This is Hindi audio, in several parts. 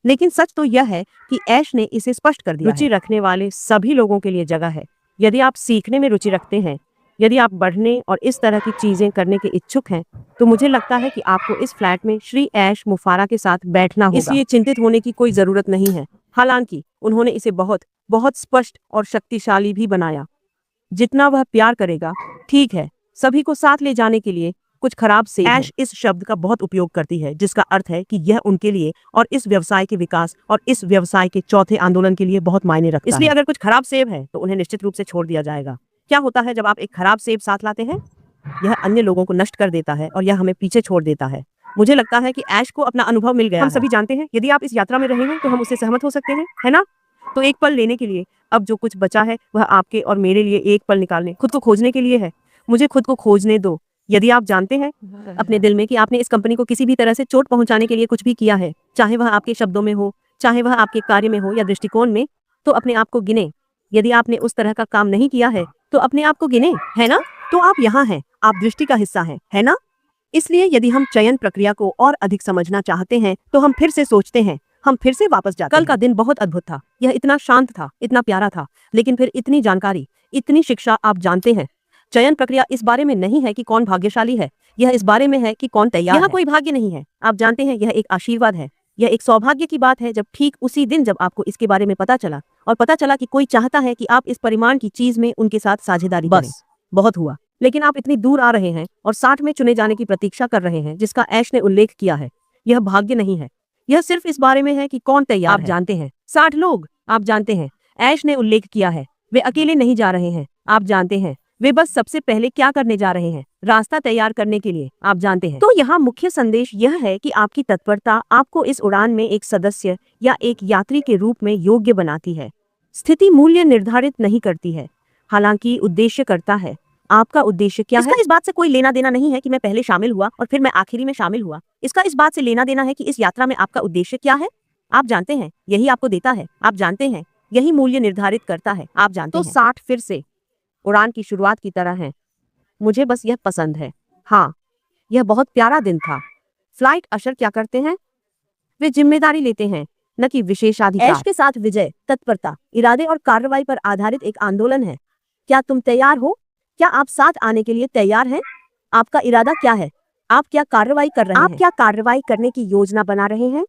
लेकिन सच तो यह है कि ऐश ने इसे स्पष्ट कर दिया। रुचि रखने वाले सभी लोगों के लिए जगह है। यदि आप सीखने में रुचि रखते हैं, यदि आप बढ़ने और इस तरह की चीजें करने के इच्छुक हैं, तो मुझे लगता है कि आपको इस फ्लैट में श्री ऐश मुफारा के साथ बैठना होगा। इसलिए चिंतित होने की कोई जरूरत नहीं है। हालांकि उन्होंने इसे बहुत बहुत स्पष्ट और शक्तिशाली भी बनाया। जितना वह प्यार करेगा, ठीक है, सभी को साथ ले जाने के लिए कुछ खराब सेब है। ऐश इस शब्द का बहुत उपयोग करती है, जिसका अर्थ है कि यह उनके लिए और इस व्यवसाय के विकास और इस व्यवसाय के चौथे आंदोलन के लिए बहुत मायने रखता है। इसलिए अगर कुछ खराब सेब है तो उन्हें निश्चित रूप से छोड़ दिया जाएगा। क्या होता है जब आप एक खराब सेब साथ लाते हैं? यह अन्य लोगों को नष्ट कर देता है और यह हमें पीछे छोड़ देता है। मुझे लगता है कि ऐश को अपना अनुभव मिल गया। हम सभी जानते हैं, यदि आप इस यात्रा में रहे हैं तो हम उससे सहमत हो सकते हैं, है ना? तो एक पल लेने के लिए अब जो कुछ बचा है वह आपके और मेरे लिए एक पल निकालने, खुद को खोजने के लिए है। मुझे खुद को खोजने दो। यदि आप जानते हैं अपने दिल में कि आपने इस कंपनी को किसी भी तरह से चोट पहुंचाने के लिए कुछ भी किया है, चाहे वह आपके शब्दों में हो, चाहे वह आपके कार्य में हो या दृष्टिकोण में, तो अपने आप को गिने। यदि आपने उस तरह का काम नहीं किया है तो अपने आप को गिने, है ना? तो आप यहाँ हैं, आप दृष्टि का हिस्सा हैं, है ना? इसलिए यदि हम चयन प्रक्रिया को और अधिक समझना चाहते हैं तो हम फिर से सोचते हैं, हम फिर से वापस जाते हैं। कल का दिन बहुत अद्भुत था। यह इतना शांत था, इतना प्यारा था, लेकिन फिर इतनी जानकारी, इतनी शिक्षा। आप जानते हैं, चयन प्रक्रिया इस बारे में नहीं है कि कौन भाग्यशाली है, यह इस बारे में है कि कौन तैयार है। यहाँ कोई भाग्य नहीं है। आप जानते हैं, यह एक आशीर्वाद है। यह एक सौभाग्य की बात है। जब ठीक उसी दिन जब आपको इसके बारे में पता चला और पता चला कि कोई चाहता है कि आप इस परिमाण की चीज में उनके साथ साझेदारी करें। बस बहुत हुआ। लेकिन आप इतनी दूर आ रहे हैं और 60 में चुने जाने की प्रतीक्षा कर रहे हैं, जिसका ऐश ने उल्लेख किया है। यह भाग्य नहीं है, यह सिर्फ इस बारे में है कि कौन तैयार है। आप जानते हैं, 60 लोग, आप जानते हैं, ऐश ने उल्लेख किया है, वे अकेले नहीं जा रहे हैं। आप जानते हैं, वे बस सबसे पहले क्या करने जा रहे हैं, रास्ता तैयार करने के लिए। आप जानते हैं। तो यहाँ मुख्य संदेश यह है कि आपकी तत्परता आपको इस उड़ान में एक सदस्य या एक यात्री के रूप में योग्य बनाती है। स्थिति मूल्य निर्धारित नहीं करती है, हालांकि उद्देश्य करता है। आपका उद्देश्य क्या है? इस बात से कोई लेना देना नहीं है कि मैं पहले शामिल हुआ और फिर मैं आखिरी में शामिल हुआ। इसका इस बात से लेना देना है कि इस यात्रा में आपका उद्देश्य क्या है। आप जानते हैं, यही आपको देता है। आप जानते हैं, यही मूल्य निर्धारित करता है। आप जानते हैं। तो 60 फिर से उड़ान की शुरुआत की तरह है। मुझे बस यह पसंद है। हाँ, यह बहुत प्यारा दिन था। फ्लाइट अशर क्या करते हैं? वे जिम्मेदारी लेते हैं, न कि विशेषाधिकार। ऐश के साथ विजय, तत्परता, इरादे और कार्रवाई पर आधारित एक आंदोलन है। क्या तुम तैयार हो? क्या आप साथ आने के लिए तैयार हैं? आपका इरादा क्या है? आप क्या कार्रवाई कर रहे हैं? आप क्या कार्रवाई करने की योजना बना रहे हैं?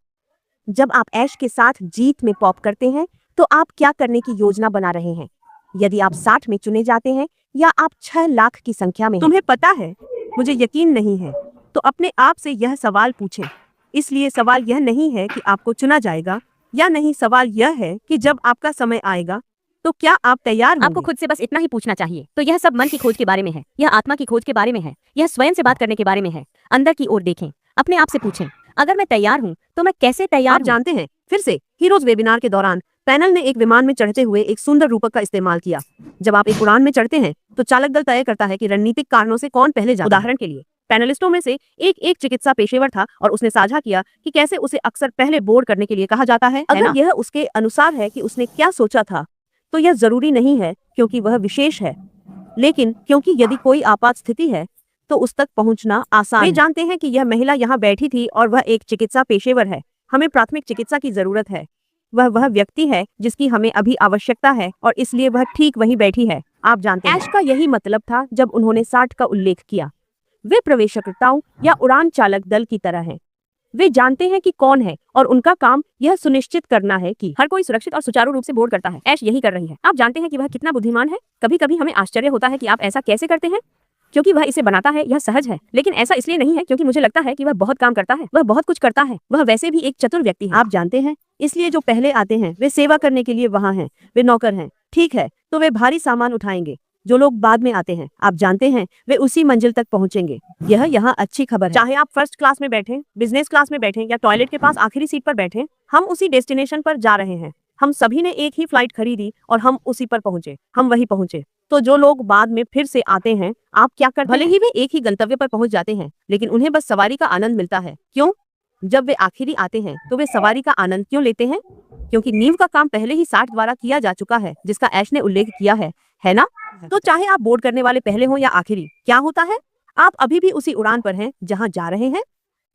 जब आप ऐश के साथ जीत में पॉप करते हैं तो आप क्या करने की योजना बना रहे हैं? यदि आप 60 में चुने जाते हैं या आप 6 लाख की संख्या में हैं? तुम्हें पता है, मुझे यकीन नहीं है। तो अपने आप से यह सवाल पूछें। इसलिए सवाल यह नहीं है कि आपको चुना जाएगा या नहीं, सवाल यह है कि जब आपका समय आएगा तो क्या आप तैयार होंगे? आपको खुद से बस इतना ही पूछना चाहिए। तो यह सब मन की खोज के बारे में है, यह आत्मा की खोज के बारे में है, यह स्वयं से बात करने के बारे में है। अंदर की ओर देखें, अपने आप से पूछें, अगर मैं तैयार हूँ तो मैं कैसे तैयार आप जानते हैं, फिर से हीरोज वेबिनार के दौरान पैनल ने एक विमान में चढ़ते हुए एक सुंदर रूपक का इस्तेमाल किया। जब आप एक उड़ान में चढ़ते हैं तो चालक दल तय करता है कि रणनीतिक कारणों से कौन पहले जाता है। उदाहरण के लिए, पैनलिस्टों में से एक चिकित्सा पेशेवर था और उसने साझा किया कि कैसे उसे अक्सर पहले बोर्ड करने के लिए कहा जाता है। अगर यह उसके अनुसार है कि उसने क्या सोचा था, तो यह जरूरी नहीं है क्योंकि वह विशेष है, लेकिन क्योंकि यदि कोई आपात स्थिति है तो उस तक पहुंचना आसान है। वे जानते हैं कि यह महिला यहाँ बैठी थी और वह एक चिकित्सा पेशेवर है। हमें प्राथमिक चिकित्सा की जरूरत है। वह व्यक्ति है जिसकी हमें अभी आवश्यकता है और इसलिए वह ठीक वहीं बैठी है। आप जानते हैं, ऐश का यही मतलब था जब उन्होंने 60 का उल्लेख किया। वे प्रवेशकर्ताओं या उड़ान चालक दल की तरह हैं। वे जानते हैं कि कौन है और उनका काम यह सुनिश्चित करना है कि हर कोई सुरक्षित और सुचारू रूप से बोर्ड करता है। ऐश यही कर रही है। आप जानते हैं कि वह कितना बुद्धिमान है। कभी कभी हमें आश्चर्य होता है कि आप ऐसा कैसे करते हैं, क्योंकि वह इसे बनाता है, यह सहज है। लेकिन ऐसा इसलिए नहीं है क्योंकि मुझे लगता है कि वह बहुत काम करता है, वह बहुत कुछ करता है। वह वैसे भी एक चतुर व्यक्ति है। आप जानते हैं, इसलिए जो पहले आते हैं वे सेवा करने के लिए वहां हैं, वे नौकर हैं। ठीक है, तो वे भारी सामान उठाएंगे। जो लोग बाद में आते हैं, आप जानते हैं, वे उसी मंजिल तक पहुंचेंगे। यह यहाँ अच्छी खबर है। चाहे आप फर्स्ट क्लास में बैठें, बिजनेस क्लास में बैठें या टॉयलेट के पास आखिरी सीट पर बैठें, हम उसी डेस्टिनेशन पर जा रहे हैं। हम सभी ने एक ही फ्लाइट खरीदी और हम उसी पर पहुंचे, हम वही पहुंचे। तो जो लोग बाद में फिर से आते हैं, आप क्या करते हैं? भले ही वे एक ही गंतव्य पर पहुंच जाते हैं, लेकिन उन्हें बस सवारी का आनंद मिलता है। क्यों? जब वे आखिरी आते हैं तो वे सवारी का आनंद क्यों लेते हैं? क्योंकि नींव का काम पहले ही 60 द्वारा किया जा चुका है, जिसका ऐश ने उल्लेख किया है ना? तो चाहे आप बोर्ड करने वाले पहले हो या आखिरी, क्या होता है? आप अभी भी उसी उड़ान पर हैं जहां जा रहे हैं।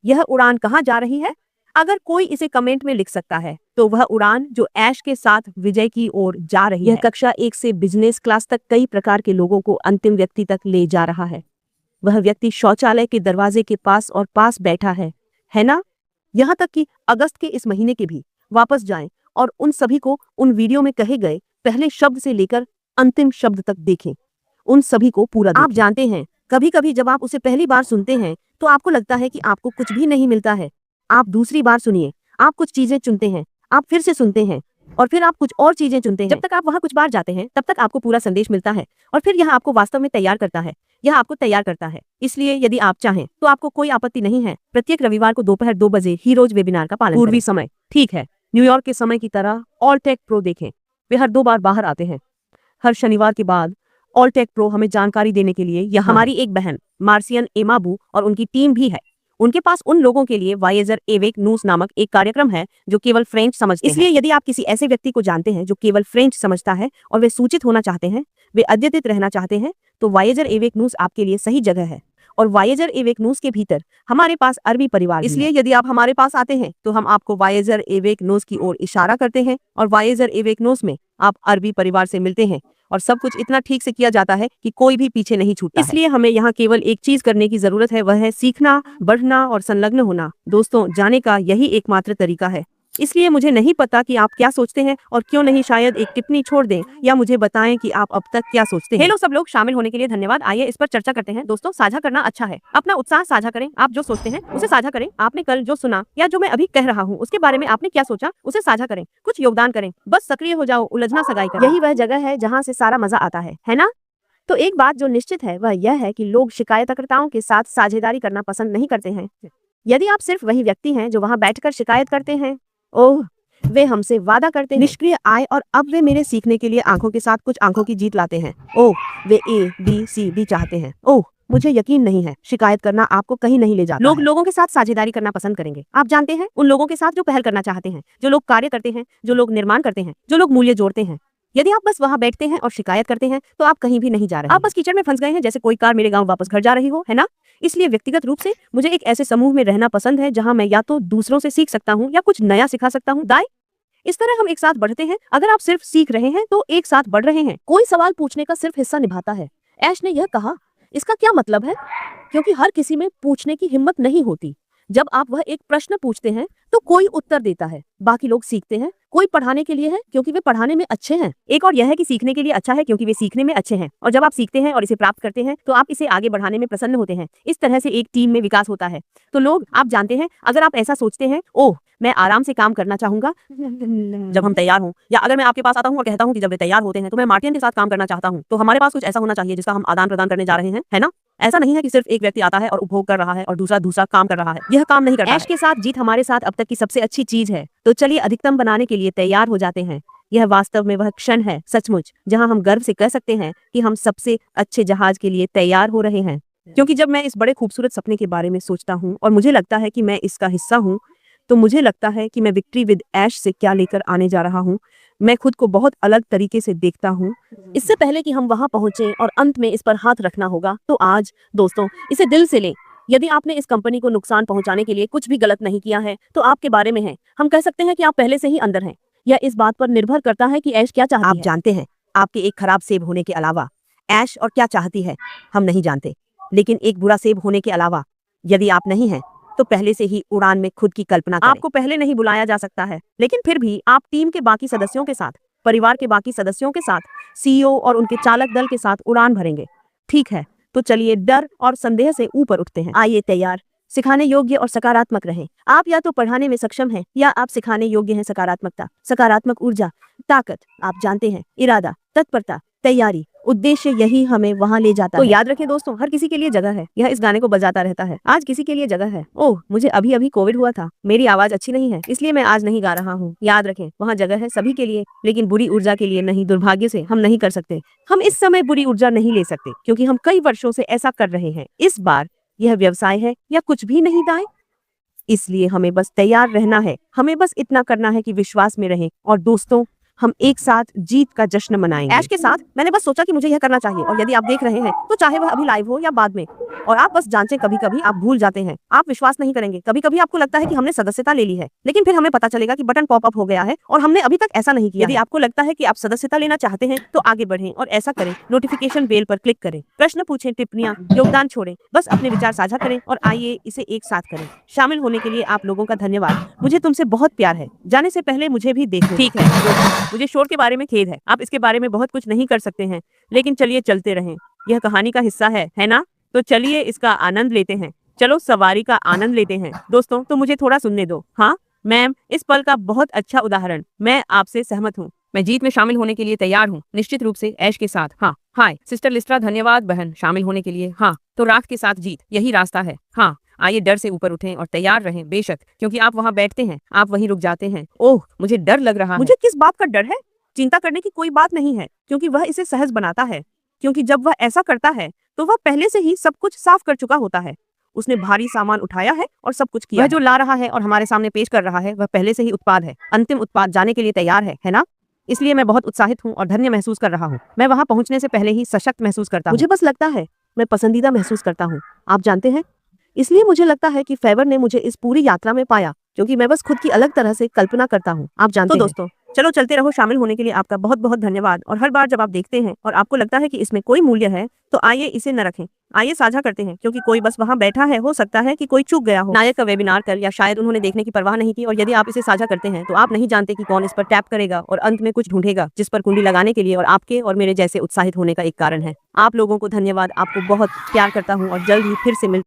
यह उड़ान कहां जा रही है? अगर कोई इसे कमेंट में लिख सकता है तो वह उड़ान जो ऐश के साथ विजय की ओर जा रही है। यह कक्षा 1 से बिजनेस क्लास तक कई प्रकार के लोगों को अंतिम व्यक्ति तक ले जा रहा है। वह व्यक्ति शौचालय के दरवाजे के पास और पास बैठा है ना? यहाँ तक कि अगस्त के इस महीने के भी वापस जाएं और उन सभी को उन वीडियो में कहे गए पहले शब्द से लेकर अंतिम शब्द तक देखें। उन सभी को पूरा देखें। आप जानते हैं, कभी कभी जब आप उसे पहली बार सुनते हैं तो आपको लगता है कि आपको कुछ भी नहीं मिलता है। आप दूसरी बार सुनिए, आप कुछ चीजें चुनते हैं, आप फिर से सुनते हैं और फिर आप कुछ और चीजें चुनते हैं। जब तक आप वहां कुछ बार जाते हैं तब तक आपको पूरा संदेश मिलता है और फिर यह आपको वास्तव में तैयार करता है। यह आपको तैयार करता है। इसलिए यदि आप चाहें तो आपको कोई आपत्ति नहीं है प्रत्येक रविवार को दोपहर 2 बजे हीरोज वेबिनार का पालन पूर्वी समय, ठीक है, न्यूयॉर्क के समय की तरह ऑलटेक प्रो देखें। वे हर 2 बार बाहर आते हैं। हर शनिवार के बाद ऑलटेक प्रो हमें जानकारी देने के लिए यहाँ हमारी एक बहन मार्सियन एमाबू और उनकी टीम भी है। उनके पास उन लोगों के लिए वायेजर एवेक न्यूज नामक एक कार्यक्रम है जो केवल फ्रेंच समझते हैं। इसलिए यदि आप किसी ऐसे व्यक्ति को जानते हैं जो केवल फ्रेंच समझता है और वे सूचित होना चाहते हैं, वे अद्यतित रहना चाहते हैं, तो वायेजर एवेक न्यूज आपके लिए सही जगह है। और वायेजर एवेक न्यूज के भीतर हमारे पास अरबी परिवार, इसलिए यदि आप हमारे पास आते हैं तो हम आपको वायेजर एवेक न्यूज की ओर इशारा करते हैं और वायेजर एवेक न्यूज में आप अरबी परिवार से मिलते हैं और सब कुछ इतना ठीक से किया जाता है कि कोई भी पीछे नहीं छूटता। इसलिए हमें यहाँ केवल एक चीज करने की जरूरत है, वह है सीखना, बढ़ना और संलग्न होना। दोस्तों, जाने का यही एकमात्र तरीका है। इसलिए मुझे नहीं पता कि आप क्या सोचते हैं और क्यों नहीं शायद एक टिप्पणी छोड़ दें या मुझे बताएं कि आप अब तक क्या सोचते हैं। हेलो सब लोग, शामिल होने के लिए धन्यवाद। आइए इस पर चर्चा करते हैं। दोस्तों, साझा करना अच्छा है। अपना उत्साह साझा करें। आप जो सोचते हैं उसे साझा करें। आपने कल जो सुना या जो मैं अभी कह रहा हूँ उसके बारे में आपने क्या सोचा, उसे साझा करें। कुछ योगदान करें। बस सक्रिय हो जाओ, उलझना सगाई करें। यही वह जगह है जहाँ से सारा मजा आता है ना? तो एक बात जो निश्चित है वह यह है कि लोग शिकायतकर्ताओं के साथ साझेदारी करना पसंद नहीं करते हैं। यदि आप सिर्फ वही व्यक्ति हैं जो वहां बैठकर शिकायत करते हैं, ओह, वे हमसे वादा करते हैं निष्क्रिय आय और अब वे मेरे सीखने के लिए आंखों के साथ कुछ आंखों की जीत लाते हैं। ओह, वे ABCD चाहते हैं। ओह, मुझे यकीन नहीं है, शिकायत करना आपको कहीं नहीं ले जाता। लोग लोगों के साथ साझेदारी करना पसंद करेंगे। आप जानते हैं, उन लोगों के साथ जो पहल करना चाहते हैं, जो लोग कार्य करते हैं, जो लोग निर्माण करते हैं, जो लोग मूल्य जोड़ते हैं। यदि आप बस वहां बैठते हैं और शिकायत करते हैं तो आप कहीं भी नहीं जा रहे। आप बस कीचड़ में फंस गए हैं जैसे कोई कार मेरे गांव वापस घर जा रही हो, है ना? इसलिए व्यक्तिगत रूप से मुझे एक ऐसे समूह में रहना पसंद है जहां मैं या तो दूसरों से सीख सकता हूं या कुछ नया सिखा सकता हूं। दाई, इस तरह हम एक साथ बढ़ते हैं। अगर आप सिर्फ सीख रहे हैं तो एक साथ बढ़ रहे हैं। कोई सवाल पूछने का सिर्फ हिस्सा निभाता है। ऐश ने यह कहा। इसका क्या मतलब है? क्योंकि हर किसी में पूछने की हिम्मत नहीं होती। जब आप वह एक प्रश्न पूछते हैं तो कोई उत्तर देता है, बाकी लोग सीखते हैं। कोई पढ़ाने के लिए है क्योंकि वे पढ़ाने में अच्छे हैं। एक और यह है कि सीखने के लिए अच्छा है क्योंकि वे सीखने में अच्छे हैं। और जब आप सीखते हैं और इसे प्राप्त करते हैं तो आप इसे आगे बढ़ाने में प्रसन्न होते हैं। इस तरह से एक टीम में विकास होता है। तो लोग, आप जानते हैं, अगर आप ऐसा सोचते हैं, ओह, मैं आराम से काम करना चाहूंगा जब हम तैयार हों, या अगर मैं आपके पास आता हूं और कहता हूं कि जब वे तैयार होते हैं तो मैं मार्टियन के साथ काम करना चाहता हूं, तो हमारे पास कुछ ऐसा होना चाहिए जिसका हम आदान प्रदान करने जा रहे हैं, है ना? ऐसा नहीं है कि सिर्फ एक व्यक्ति आता है और उपभोग कर रहा है और दूसरा काम कर रहा है। यह काम नहीं करता। ऐश के साथ जीत हमारे साथ अब तक की सबसे अच्छी चीज है। तो चलिए अधिकतम बनाने के लिए तैयार हो जाते हैं। यह वास्तव में वह क्षण है, सचमुच, जहां हम गर्व से कह सकते हैं कि हम सबसे अच्छे जहाज के लिए तैयार हो रहे हैं। क्योंकि जब मैं इस बड़े खूबसूरत सपने के बारे में सोचता हूँ और मुझे लगता है कि मैं इसका हिस्सा हूँ, तो मुझे लगता है कि मैं विक्ट्री विद ऐश से क्या लेकर आने जा रहा हूँ। मैं खुद को बहुत अलग तरीके से देखता हूँ। इससे पहले कि हम वहां पहुंचे और अंत में इस पर हाथ रखना होगा, तो आज दोस्तों इसे दिल से लें। यदि आपने इस कंपनी को नुकसान पहुंचाने के लिए कुछ भी गलत नहीं किया है तो आपके बारे में है। हम कह सकते हैं कि आप पहले से ही अंदर हैं। यह इस बात पर निर्भर करता है कि ऐश क्या चाहती है। आप जानते हैं, आपके एक खराब सेब होने के अलावा ऐश और क्या चाहती है हम नहीं जानते, लेकिन एक बुरा सेब होने के अलावा यदि आप नहीं हैं तो पहले से ही उड़ान में खुद की कल्पना करें। आपको पहले नहीं बुलाया जा सकता है, लेकिन फिर भी आप टीम के बाकी सदस्यों के साथ, परिवार के बाकी सदस्यों के साथ, CEO और उनके चालक दल के साथ उड़ान भरेंगे। ठीक है, तो चलिए डर और संदेह से ऊपर उठते हैं। आइए तैयार, सिखाने योग्य और सकारात्मक रहें। आप या तो पढ़ाने में सक्षम हैं या आप सिखाने योग्य हैं। सकारात्मकता, सकारात्मक ऊर्जा, ताकत, आप जानते हैं, इरादा, तत्परता, तैयारी, उद्देश्य, यही हमें वहां ले जाता है। तो याद रखें दोस्तों, हर किसी के लिए जगह है। यह इस गाने को बजाता रहता है। आज किसी के लिए जगह है। ओह, मुझे अभी अभी कोविड हुआ था, मेरी आवाज अच्छी नहीं है, इसलिए मैं आज नहीं गा रहा हूँ। याद रखें, वहाँ जगह है सभी के लिए, लेकिन बुरी ऊर्जा के लिए नहीं। दुर्भाग्य से हम नहीं कर सकते। हम इस समय बुरी ऊर्जा नहीं ले सकते क्योंकि हम कई वर्षों से ऐसा कर रहे हैं। इस बार यह व्यवसाय है या कुछ भी नहीं दाएं। इसलिए हमें बस तैयार रहना है। हमें बस इतना करना है कि विश्वास में रहें। और दोस्तों, हम एक साथ जीत का जश्न मनाएंगे। ऐश के साथ मैंने बस सोचा कि मुझे यह करना चाहिए, और यदि आप देख रहे हैं तो चाहे वह अभी लाइव हो या बाद में, और आप बस जांचें, कभी कभी आप भूल जाते हैं, आप विश्वास नहीं करेंगे, कभी कभी आपको लगता है कि हमने सदस्यता ले ली है, लेकिन फिर हमें पता चलेगा कि बटन पॉप अप हो गया है और हमने अभी तक ऐसा नहीं किया। यदि आपको लगता है कि आप सदस्यता लेना चाहते हैं तो आगे बढ़ें और ऐसा करें। नोटिफिकेशन बेल पर क्लिक करें, प्रश्न पूछें, टिप्पणियां, योगदान छोड़ें, बस अपने विचार साझा करें और आइए इसे एक साथ करें। शामिल होने के लिए आप लोगों का धन्यवाद। मुझे तुमसे बहुत प्यार है। जाने से पहले मुझे भी देखो। ठीक है, मुझे शोर के बारे में खेद है, आप इसके बारे में बहुत कुछ नहीं कर सकते हैं, लेकिन चलिए चलते रहें, यह कहानी का हिस्सा है ना? तो चलिए इसका आनंद लेते हैं। चलो सवारी का आनंद लेते हैं। दोस्तों, तो मुझे थोड़ा सुनने दो। हाँ मैम, इस पल का बहुत अच्छा उदाहरण। मैं आपसे सहमत हूँ। मैं जीत में शामिल होने के लिए तैयार हूँ, निश्चित रूप से ऐश के साथ। हाँ, हाय सिस्टर लिस्ट्रा, धन्यवाद बहन शामिल होने के लिए। हाँ, तो राख के साथ जीत, यही रास्ता है। हाँ, आइए डर से ऊपर उठें और तैयार रहें। बेशक, क्योंकि आप वहाँ बैठते हैं, आप वहीं रुक जाते हैं। ओह, मुझे डर लग रहा है। मुझे किस बात का डर है? चिंता करने की कोई बात नहीं है, क्योंकि वह इसे सहज बनाता है। क्योंकि जब वह ऐसा करता है तो वह पहले से ही सब कुछ साफ कर चुका होता है। उसने भारी सामान उठाया है और सब कुछ किया। वह जो ला रहा है और हमारे सामने पेश कर रहा है वह पहले से ही उत्पाद है। अंतिम उत्पाद जाने के लिए तैयार है ना? इसलिए मैं बहुत उत्साहित हूँ और धन्य महसूस कर रहा हूँ। मैं वहां पहुंचने से पहले ही सशक्त महसूस करता हूँ। मुझे बस लगता है मैं पसंदीदा महसूस करता हूँ, आप जानते हैं। इसलिए मुझे लगता है कि फेवर ने मुझे इस पूरी यात्रा में पाया, क्योंकि मैं बस खुद की अलग तरह से कल्पना करता हूँ, आप जानते हैं। दोस्तों, चलो चलते रहो। शामिल होने के लिए आपका बहुत बहुत धन्यवाद। और हर बार जब आप देखते हैं और आपको लगता है कि इसमें कोई मूल्य है, तो आइए इसे न रखें, आइए साझा करते हैं, क्योंकि कोई बस वहां बैठा है। हो सकता है कि कोई चूक गया हो, नायक का वेबिनार कर, या शायद उन्होंने देखने की परवाह नहीं की। और यदि आप इसे साझा करते हैं तो आप नहीं जानते कि कौन इस पर टैप करेगा और अंत में कुछ ढूंढेगा जिस पर कुंडी लगाने के लिए, और आपके और मेरे जैसे उत्साहित होने का एक कारण है। आप लोगों को धन्यवाद, आपको बहुत प्यार करता हूँ और जल्द ही फिर से मिल